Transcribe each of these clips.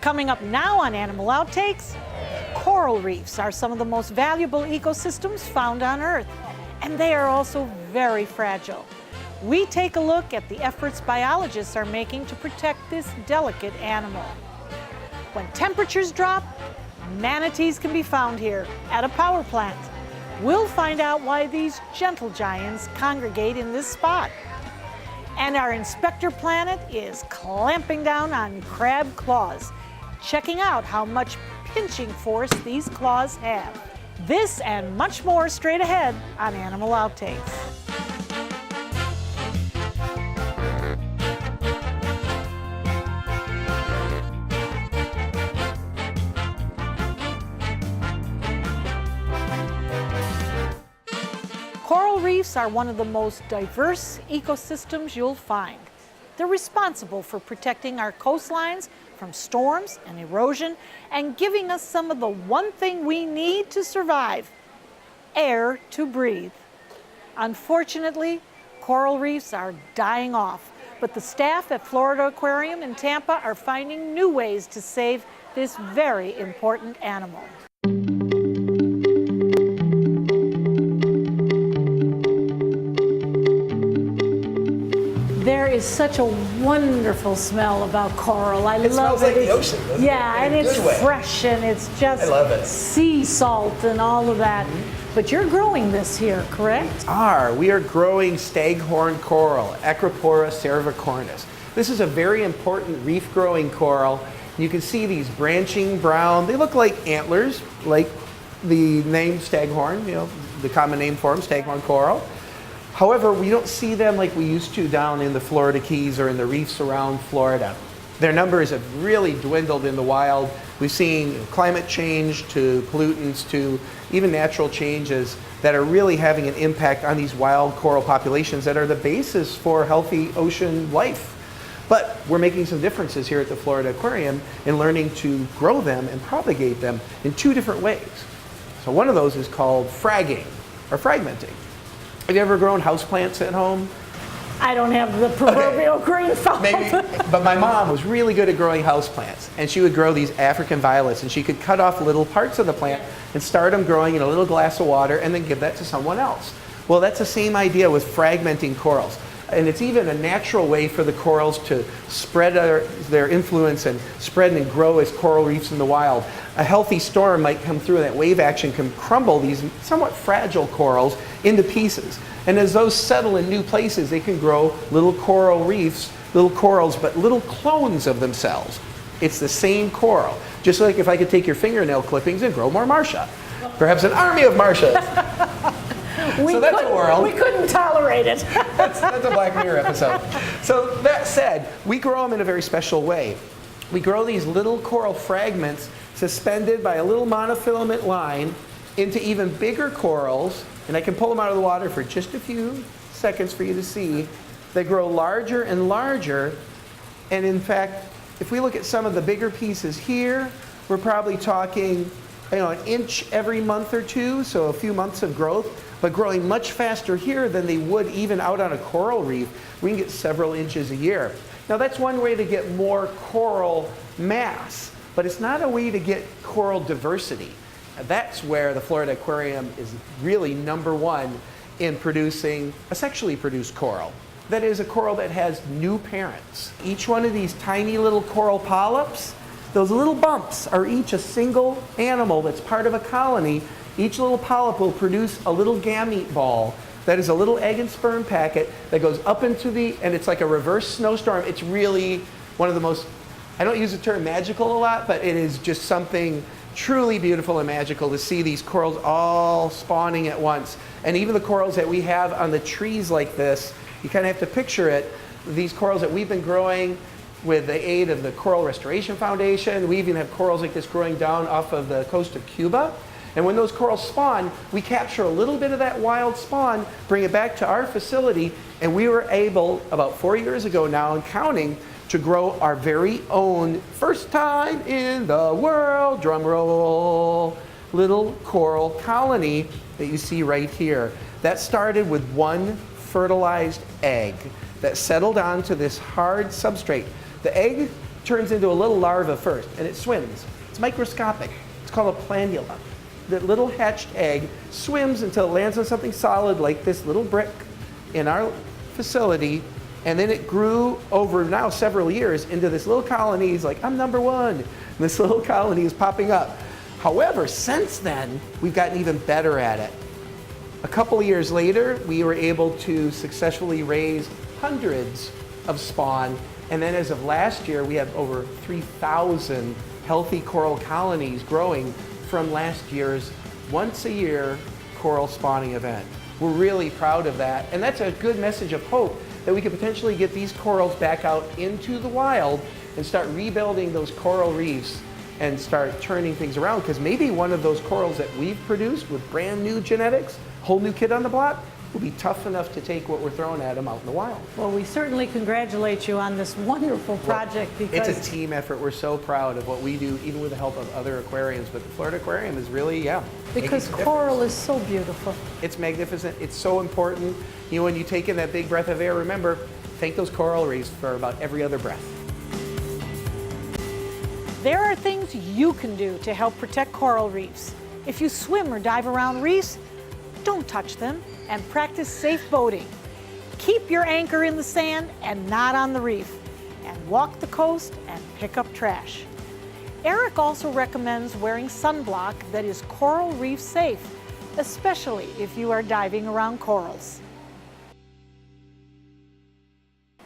Coming up now on Animal Outtakes, coral reefs are some of the most valuable ecosystems found on Earth, and they are also very fragile. We take a look at the efforts biologists are making to protect this delicate animal. When temperatures drop, manatees can be found here at a power plant. We'll find out why these gentle giants congregate in this spot. And our Inspector Planet is clamping down on crab claws, checking out how much pinching force these claws have. This and much more straight ahead on Animal Outtakes. Coral reefs are one of the most diverse ecosystems you'll find. They're responsible for protecting our coastlines from storms and erosion and giving us some of the one thing we need to survive: air to breathe. Unfortunately, coral reefs are dying off, but the staff at Florida Aquarium in Tampa are finding new ways to save this very important animal. There is such a wonderful smell about coral. I love it. It smells like the ocean, doesn't it? Yeah, and it's fresh and it's just sea salt and all of that. But you're growing this here, correct? We are growing staghorn coral, Acropora cervicornis. This is a very important reef-growing coral. You can see these branching brown, they look like antlers, like the name staghorn, the common name for them, staghorn coral. However, we don't see them like we used to down in the Florida Keys or in the reefs around Florida. Their numbers have really dwindled in the wild. We've seen climate change to pollutants to even natural changes that are really having an impact on these wild coral populations that are the basis for healthy ocean life. But we're making some differences here at the Florida Aquarium in learning to grow them and propagate them in two different ways. So one of those is called fragging or fragmenting. Have you ever grown houseplants at home? I don't have the proverbial green thumb. Maybe, but my mom was really good at growing houseplants, and she would grow these African violets, and she could cut off little parts of the plant and start them growing in a little glass of water and then give that to someone else. Well, that's the same idea with fragmenting corals. And it's even a natural way for the corals to spread their influence and spread and grow as coral reefs in the wild. A healthy storm might come through and that wave action can crumble these somewhat fragile corals into pieces. And as those settle in new places, they can grow little coral reefs, little corals, but little clones of themselves. It's the same coral. Just like if I could take your fingernail clippings and grow more Marcia. Perhaps an army of Marcias. So that's a world. We couldn't tolerate it. That's a Black Mirror episode. So that said, we grow them in a very special way. We grow these little coral fragments suspended by a little monofilament line into even bigger corals, and I can pull them out of the water for just a few seconds for you to see. They grow larger and larger, and in fact, if we look at some of the bigger pieces here, we're probably talking an inch every month or two, so a few months of growth, but growing much faster here than they would even out on a coral reef. We can get several inches a year. Now that's one way to get more coral mass, but it's not a way to get coral diversity. That's where the Florida Aquarium is really #1 in producing a sexually produced coral. That is a coral that has new parents. Each one of these tiny little coral polyps, those little bumps are each a single animal that's part of a colony. Each little polyp will produce a little gamete ball that is a little egg and sperm packet that goes up into and it's like a reverse snowstorm. It's really one of the most, I don't use the term magical a lot, but it is just something truly beautiful and magical to see these corals all spawning at once. And even the corals that we have on the trees like this, you kind of have to picture it. These corals that we've been growing with the aid of the Coral Restoration Foundation. We even have corals like this growing down off of the coast of Cuba. And when those corals spawn, we capture a little bit of that wild spawn, bring it back to our facility, and we were able, about 4 years ago now and counting, to grow our very own, first time in the world, drum roll, little coral colony that you see right here. That started with one fertilized egg that settled onto this hard substrate. The egg turns into a little larva first, and it swims. It's microscopic. It's called a planula. The little hatched egg swims until it lands on something solid like this little brick in our facility, and then it grew over now several years into this little colony. It's like, I'm number one. And this little colony is popping up. However, since then, we've gotten even better at it. A couple of years later, we were able to successfully raise hundreds of spawn, and then as of last year, we have over 3,000 healthy coral colonies growing from last year's once-a-year coral spawning event. We're really proud of that, and that's a good message of hope that we could potentially get these corals back out into the wild and start rebuilding those coral reefs and start turning things around, because maybe one of those corals that we've produced with brand new genetics, whole new kid on the block, will be tough enough to take what we're throwing at them out in the wild. Well, we certainly congratulate you on this wonderful project, because it's a team effort. We're so proud of what we do, even with the help of other aquariums, but the Florida Aquarium is really, because coral is so beautiful. It's magnificent. It's so important. You know, when you take in that big breath of air, remember, thank those coral reefs for about every other breath. There are things you can do to help protect coral reefs. If you swim or dive around reefs, don't touch them, and practice safe boating. Keep your anchor in the sand and not on the reef, and walk the coast and pick up trash. Eric also recommends wearing sunblock that is coral reef safe, especially if you are diving around corals.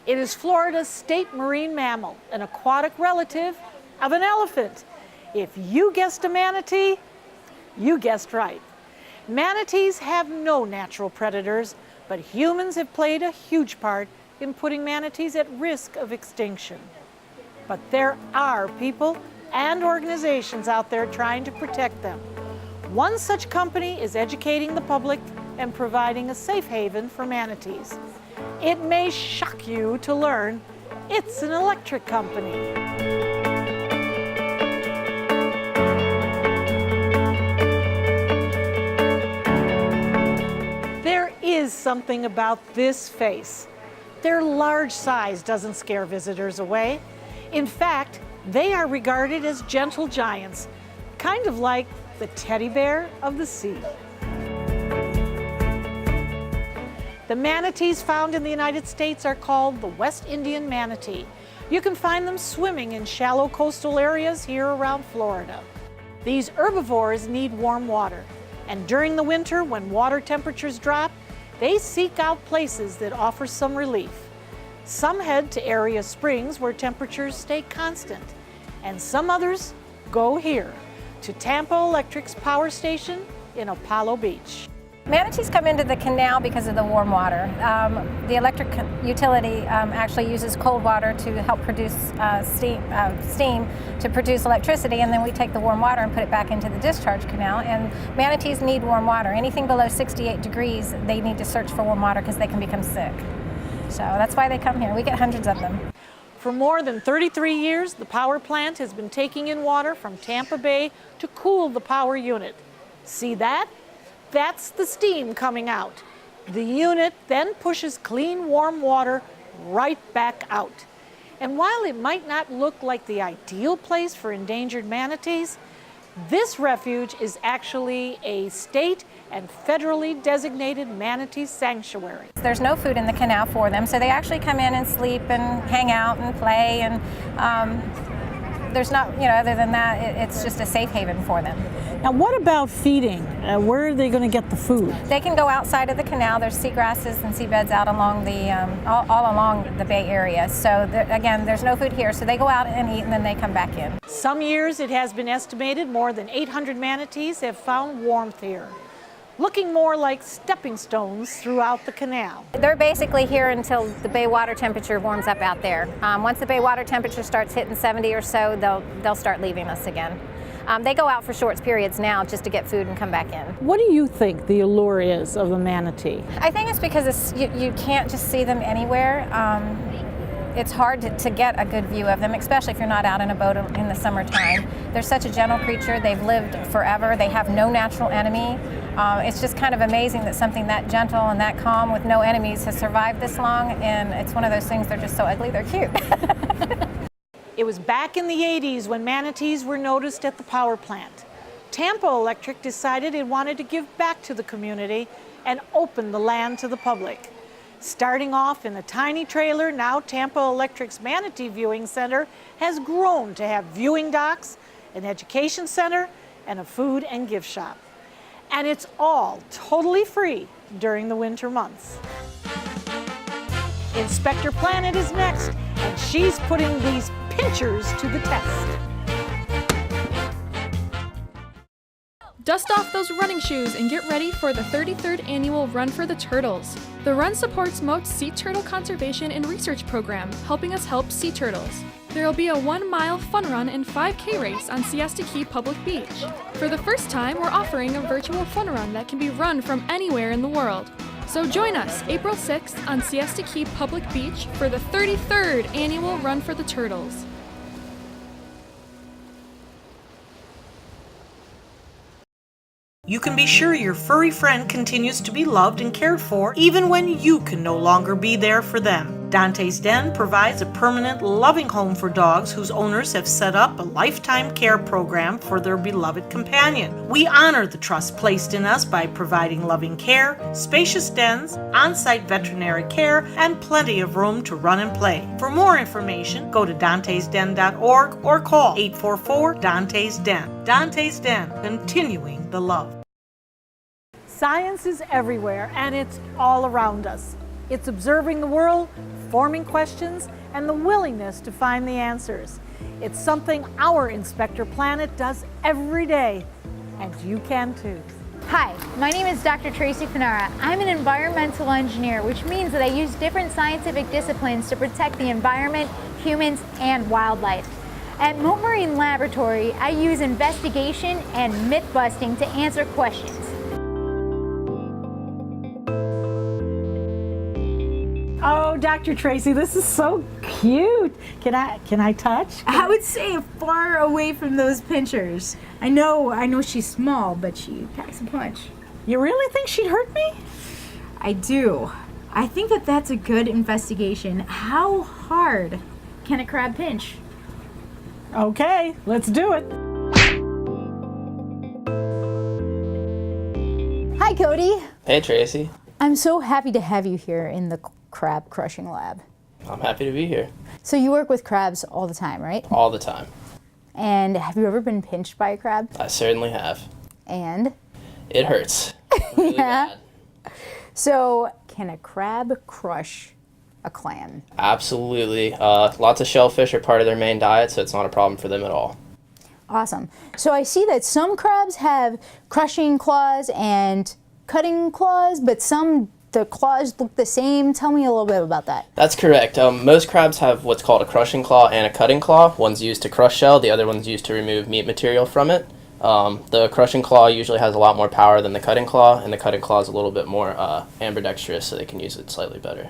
It is Florida's state marine mammal, an aquatic relative of an elephant. If you guessed a manatee, you guessed right. Manatees have no natural predators, but humans have played a huge part in putting manatees at risk of extinction. But there are people and organizations out there trying to protect them. One such company is educating the public and providing a safe haven for manatees. It may shock you to learn it's an electric company. There is something about this face. Their large size doesn't scare visitors away. In fact, they are regarded as gentle giants, kind of like the teddy bear of the sea. The manatees found in the United States are called the West Indian manatee. You can find them swimming in shallow coastal areas here around Florida. These herbivores need warm water, and during the winter, when water temperatures drop, they seek out places that offer some relief. Some head to area springs where temperatures stay constant, and some others go here, to Tampa Electric's power station in Apollo Beach. Manatees come into the canal because of the warm water. The electric utility actually uses cold water to help produce steam to produce electricity, and then we take the warm water and put it back into the discharge canal. And manatees need warm water. Anything below 68 degrees, they need to search for warm water because they can become sick. So that's why they come here. We get hundreds of them. For more than 33 years, the power plant has been taking in water from Tampa Bay to cool the power unit. See that? That's the steam coming out. The unit then pushes clean, warm water right back out. And while it might not look like the ideal place for endangered manatees, this refuge is actually a state and federally designated manatee sanctuary. There's no food in the canal for them, so they actually come in and sleep and hang out and play, and there's not, other than that, it's just a safe haven for them. Now, what about feeding? Where are they going to get the food? They can go outside of the canal. There's seagrasses and seabeds out along the all along the Bay Area. So again, there's no food here, so they go out and eat, and then they come back in. Some years, it has been estimated more than 800 manatees have found warmth here, looking more like stepping stones throughout the canal. They're basically here until the bay water temperature warms up out there. Once the bay water temperature starts hitting 70 or so, they'll start leaving us again. They go out for short periods now just to get food and come back in. What do you think the allure is of the manatee? I think it's because you can't just see them anywhere. It's hard to get a good view of them, especially if you're not out in a boat in the summertime. They're such a gentle creature. They've lived forever. They have no natural enemy. It's just kind of amazing that something that gentle and that calm with no enemies has survived this long, and it's one of those things, they're just so ugly, they're cute. It was back in the 80s when manatees were noticed at the power plant. Tampa Electric decided it wanted to give back to the community and open the land to the public. Starting off in a tiny trailer, now Tampa Electric's Manatee Viewing Center has grown to have viewing docks, an education center, and a food and gift shop. And it's all totally free during the winter months. Inspector Planet is next, and she's putting these pinchers to the test. Dust off those running shoes and get ready for the 33rd annual Run for the Turtles. The run supports Moat's Sea Turtle Conservation and Research Program, helping us help sea turtles. There will be a 1-mile fun run and 5K race on Siesta Key Public Beach. For the first time, we're offering a virtual fun run that can be run from anywhere in the world. So join us April 6th on Siesta Key Public Beach for the 33rd annual Run for the Turtles. You can be sure your furry friend continues to be loved and cared for even when you can no longer be there for them. Dante's Den provides a permanent, loving home for dogs whose owners have set up a lifetime care program for their beloved companion. We honor the trust placed in us by providing loving care, spacious dens, on-site veterinary care, and plenty of room to run and play. For more information, go to dantesden.org or call 844-DANTES-DEN. Dante's Den, continuing the love. Science is everywhere, and it's all around us. It's observing the world, forming questions, and the willingness to find the answers. It's something our Inspector Planet does every day, and you can too. Hi, my name is Dr. Tracy Finara. I'm an environmental engineer, which means that I use different scientific disciplines to protect the environment, humans, and wildlife. At Moat Marine Laboratory, I use investigation and myth-busting to answer questions. Oh, Dr. Tracy, this is so cute. Can I touch? I would say far away from those pinchers. I know she's small, but she packs a punch. You really think she'd hurt me? I do. I think that that's a good investigation. How hard can a crab pinch? Okay, let's do it. Hi, Cody. Hey, Tracy. I'm so happy to have you here in the crab crushing lab. I'm happy to be here. So you work with crabs all the time, right? All the time. And have you ever been pinched by a crab? I certainly have. And? It hurts. Really Yeah. bad. So can a crab crush a clam? Absolutely. Lots of shellfish are part of their main diet, so it's not a problem for them at all. Awesome. So I see that some crabs have crushing claws and cutting claws, but the claws look the same. Tell me a little bit about that. That's correct. Most crabs have what's called a crushing claw and a cutting claw. One's used to crush shell, the other one's used to remove meat material from it. The crushing claw usually has a lot more power than the cutting claw, and the cutting claw is a little bit more ambidextrous, so they can use it slightly better.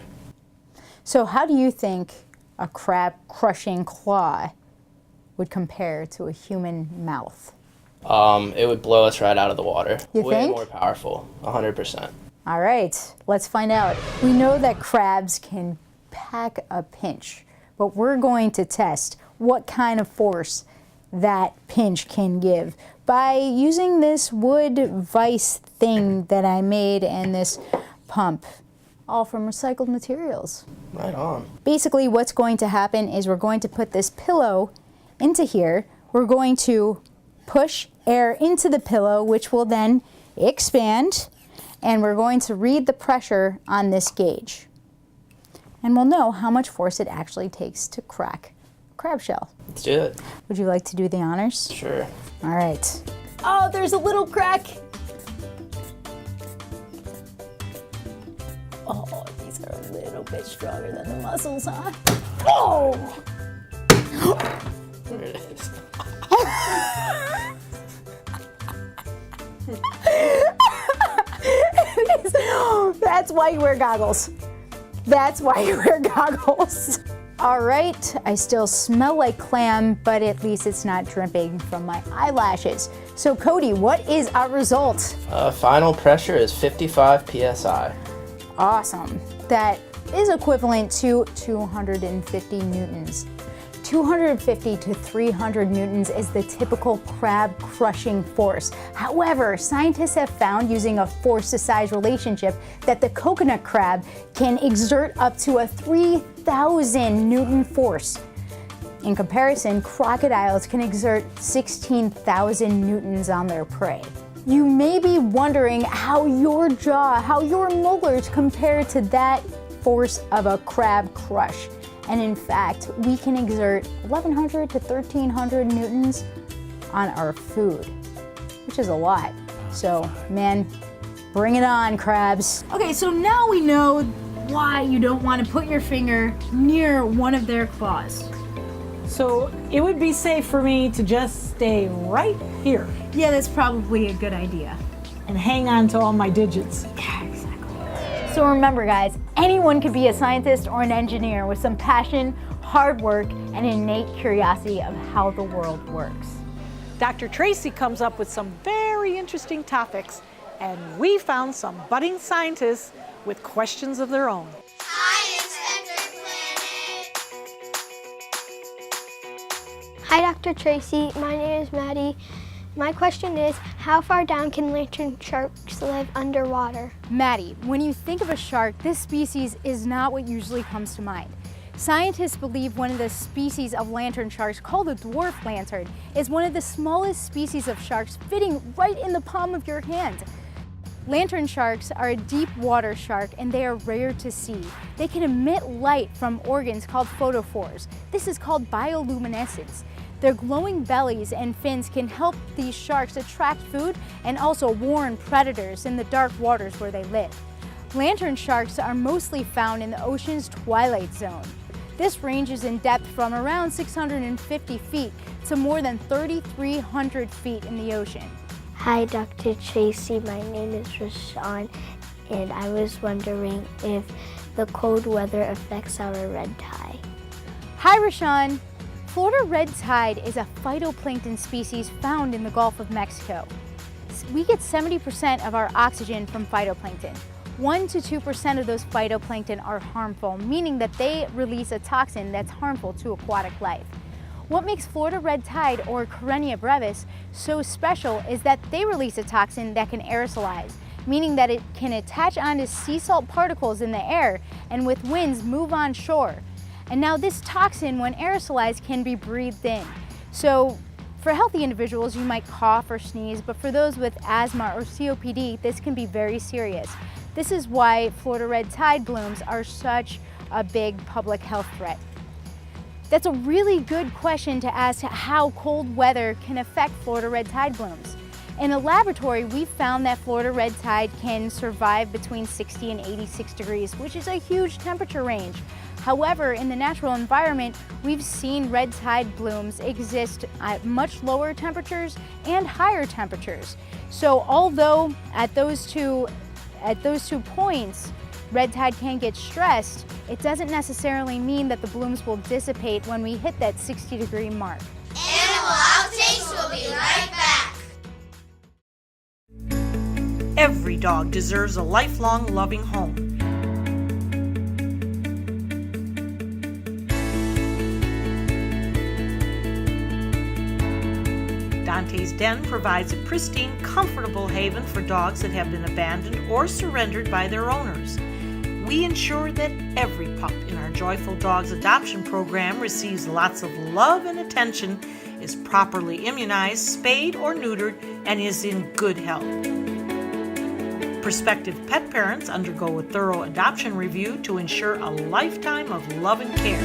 So how do you think a crab crushing claw would compare to a human mouth? It would blow us right out of the water. You Way think? more powerful, 100%. All right, let's find out. We know that crabs can pack a pinch, but we're going to test what kind of force that pinch can give by using this wood vise thing that I made and this pump, all from recycled materials. Right on. Basically, what's going to happen is we're going to put this pillow into here. We're going to push air into the pillow, which will then expand, and we're going to read the pressure on this gauge. And we'll know how much force it actually takes to crack a crab shell. Let's do it. Would you like to do the honors? Sure. All right. Oh, there's a little crack. Oh, these are a little bit stronger than the muscles, huh? Oh! There it is. That's why you wear goggles. That's why you wear goggles. All right, I still smell like clam, but at least it's not dripping from my eyelashes. So Cody, what is our result? Final pressure is 55 psi. Awesome. That is equivalent to 250 newtons. 250 to 300 newtons is the typical crab crushing force. However, scientists have found using a force to size relationship that the coconut crab can exert up to a 3,000 Newton force. In comparison, crocodiles can exert 16,000 newtons on their prey. You may be wondering how your jaw, how your molars compare to that force of a crab crush. And in fact, we can exert 1,100 to 1,300 newtons on our food, which is a lot. So, man, bring it on, crabs. Okay, so now we know why you don't want to put your finger near one of their claws. So it would be safe for me to just stay right here Yeah, that's probably a good idea. and hang on to all my digits. Yeah, exactly. So remember, guys, anyone could be a scientist or an engineer with some passion, hard work, and innate curiosity of how the world works. Dr. Tracy comes up with some very interesting topics, and we found some budding scientists with questions of their own. Hi, Dr. Tracy. My name is Maddie. My question is, how far down can lantern sharks live underwater? Maddie, when you think of a shark, this species is not what usually comes to mind. Scientists believe one of the species of lantern sharks, called the dwarf lantern, is one of the smallest species of sharks, fitting right in the palm of your hand. Lantern sharks are a deep water shark and they are rare to see. They can emit light from organs called photophores. This is called bioluminescence. Their glowing bellies and fins can help these sharks attract food and also warn predators in the dark waters where they live. Lantern sharks are mostly found in the ocean's twilight zone. This ranges in depth from around 650 feet to more than 3,300 feet in the ocean. Hi, Dr. Tracy. My name is Rashawn, and I was wondering if the cold weather affects our red tide. Hi, Rashawn. Florida red tide is a phytoplankton species found in the Gulf of Mexico. We get 70% of our oxygen from phytoplankton. 1 to 2% of those phytoplankton are harmful, meaning that they release a toxin that's harmful to aquatic life. What makes Florida red tide, or Karenia brevis, so special is that they release a toxin that can aerosolize, meaning that it can attach onto sea salt particles in the air and with winds move on shore. And now this toxin, when aerosolized, can be breathed in. So for healthy individuals, you might cough or sneeze, but for those with asthma or COPD, this can be very serious. This is why Florida red tide blooms are such a big public health threat. That's a really good question to ask, how cold weather can affect Florida red tide blooms. In a laboratory, we've found that Florida red tide can survive between 60 and 86 degrees, which is a huge temperature range. However, in the natural environment, we've seen red tide blooms exist at much lower temperatures and higher temperatures. So although at those two points, red tide can get stressed, it doesn't necessarily mean that the blooms will dissipate when we hit that 60-degree mark. Animal Outtakes will be right back. Every dog deserves a lifelong loving home. Dante's Den provides a pristine, comfortable haven for dogs that have been abandoned or surrendered by their owners. We ensure that every pup in our Joyful Dogs adoption program receives lots of love and attention, is properly immunized, spayed or neutered, and is in good health. Prospective pet parents undergo a thorough adoption review to ensure a lifetime of love and care.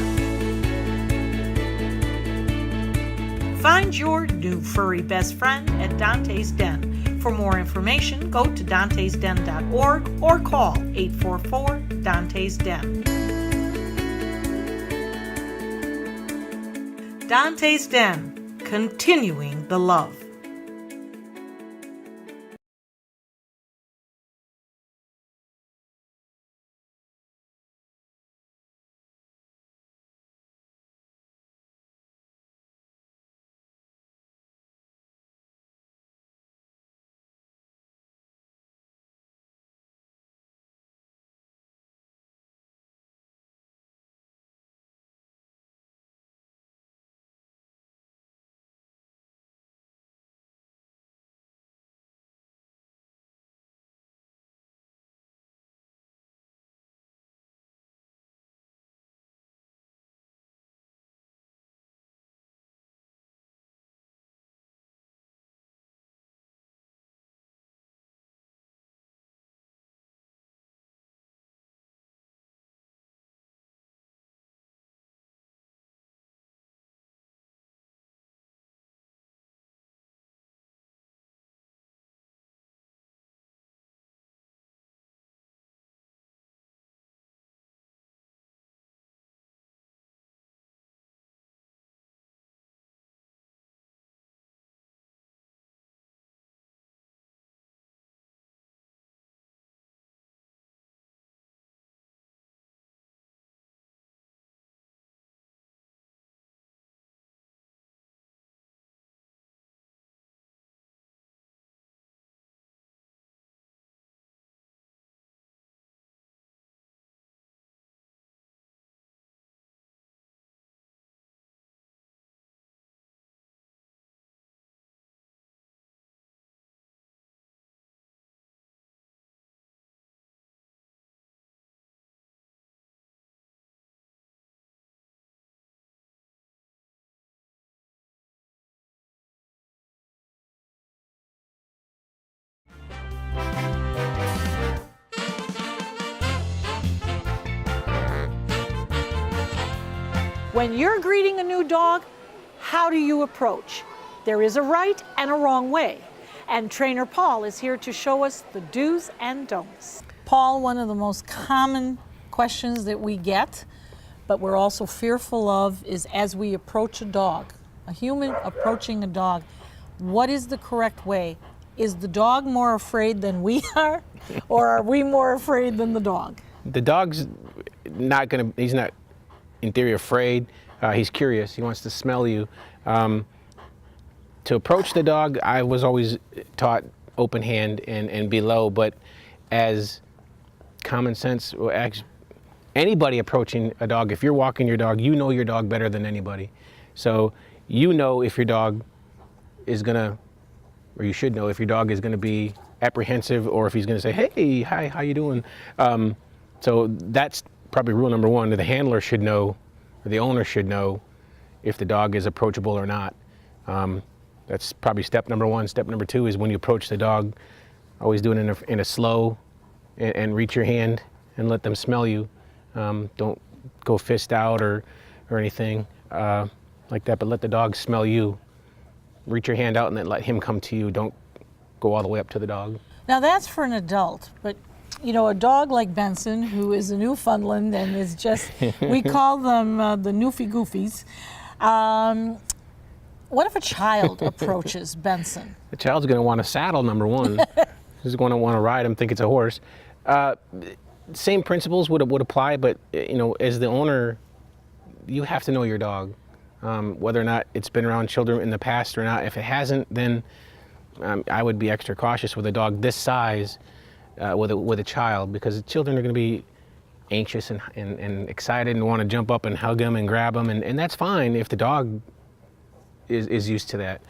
Find your new furry best friend at Dante's Den. For more information, go to dantesden.org or call 844-DANTES-DEN. Dante's Den, continuing the love. When you're greeting a new dog, how do you approach? There is a right and a wrong way. And trainer Paul is here to show us the do's and don'ts. Paul, one of the most common questions that we get, but we're also fearful of, is as we approach a dog, a human approaching a dog, what is the correct way? Is the dog more afraid than we are, or are we more afraid than the dog? The dog's he's not in theory afraid. He's curious. He wants to smell you. To approach the dog, I was always taught open hand and be low, but as common sense, anybody approaching a dog, if you're walking your dog, you know your dog better than anybody. So you know if your dog is gonna, or you should know if your dog is gonna be apprehensive or if he's gonna say, hey, hi, how you doing? So that's probably rule number one. The handler should know, or the owner should know if the dog is approachable or not. That's probably step number one. Step number two is when you approach the dog, always do it in a slow and reach your hand and let them smell you. Don't go fist out or anything like that, but let the dog smell you. Reach your hand out and then let him come to you. Don't go all the way up to the dog. Now that's for an adult, but you know, a dog like Benson, who is a Newfoundland and is just, we call them the Newfie Goofies. What if a child approaches Benson? The child's going to want a saddle, number one. He's going to want to ride him, think it's a horse. Same principles would apply, but you know, as the owner, you have to know your dog, whether or not it's been around children in the past or not. If it hasn't, then I would be extra cautious with a dog this size, with a child, because children are going to be anxious and excited and want to jump up and hug them and grab them, and that's fine if the dog is used to that.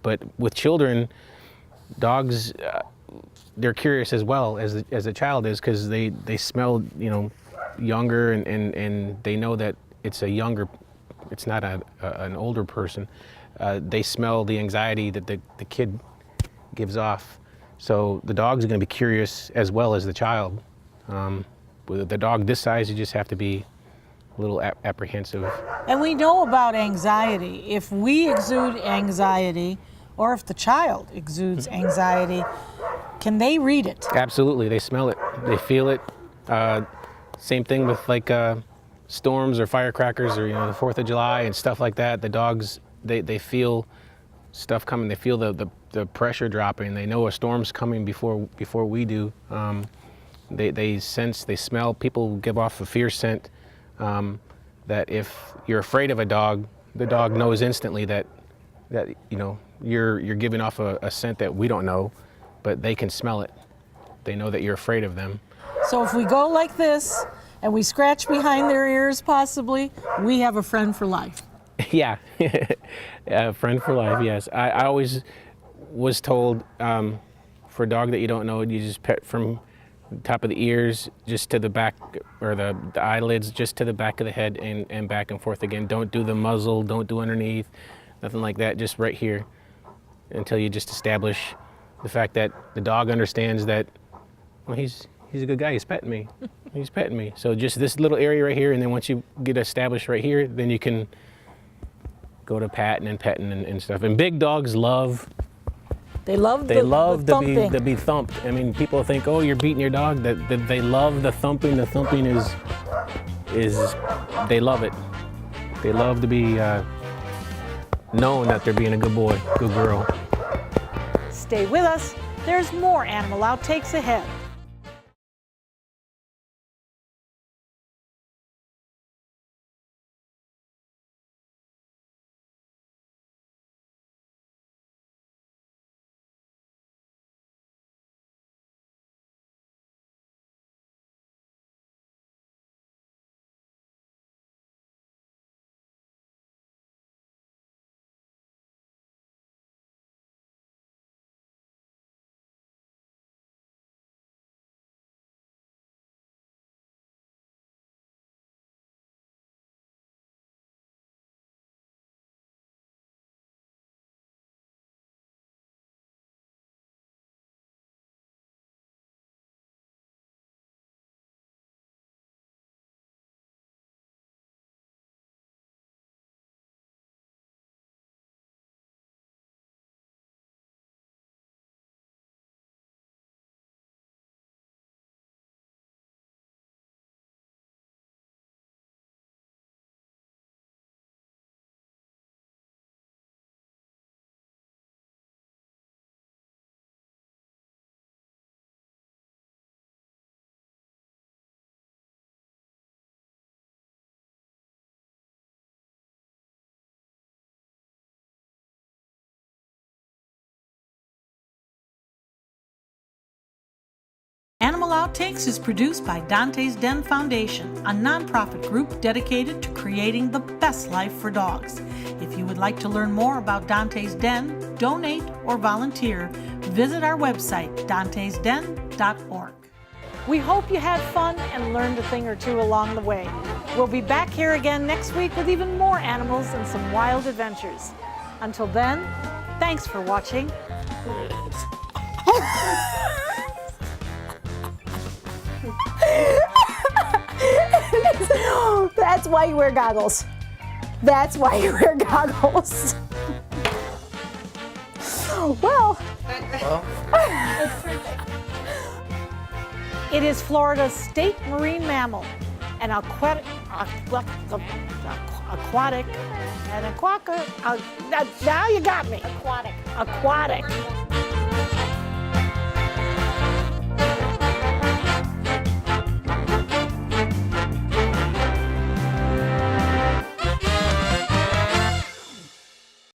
But with children, dogs, they're curious as well as the child is, because they smell, you know, younger and they know that it's a younger, it's not an older person. They smell the anxiety that the kid gives off. So the dog's going to be curious as well as the child. With the dog this size, you just have to be a little apprehensive. And we know about anxiety. If we exude anxiety, or if the child exudes anxiety, can they read it? Absolutely, they smell it, they feel it. Same thing with like storms or firecrackers or, you know, the 4th of July and stuff like that. The dogs, they feel stuff coming. They feel the pressure dropping. They know a storm's coming before we do. They sense, they smell. People give off a fear scent. That if you're afraid of a dog, the dog knows instantly that you know you're giving off a scent that we don't know, but they can smell it. They know that you're afraid of them. So if we go like this and we scratch behind their ears, possibly, we have a friend for life. Yeah, a friend for life. Yes, I always was told for a dog that you don't know, you just pet from top of the ears just to the back, or the eyelids just to the back of the head, and back and forth again. Don't do the muzzle, don't do underneath, nothing like that, just right here, until you just establish the fact that the dog understands that, well, he's a good guy, he's petting me. He's petting me. So just this little area right here, and then once you get established right here, then you can go to patting and petting and stuff. And big dogs love They love to be thumped. I mean, people think, oh, you're beating your dog. That they love the thumping. The thumping is they love it. They love to be known that they're being a good boy, good girl. Stay with us. There's more Animal Outtakes ahead. Animal Outtakes is produced by Dante's Den Foundation, a nonprofit group dedicated to creating the best life for dogs. If you would like to learn more about Dante's Den, donate, or volunteer, visit our website, dantesden.org. We hope you had fun and learned a thing or two along the way. We'll be back here again next week with even more animals and some wild adventures. Until then, thanks for watching. That's why you wear goggles. That's why you wear goggles. Well. It is Florida's state marine mammal, an aquatic, now you got me. Aquatic.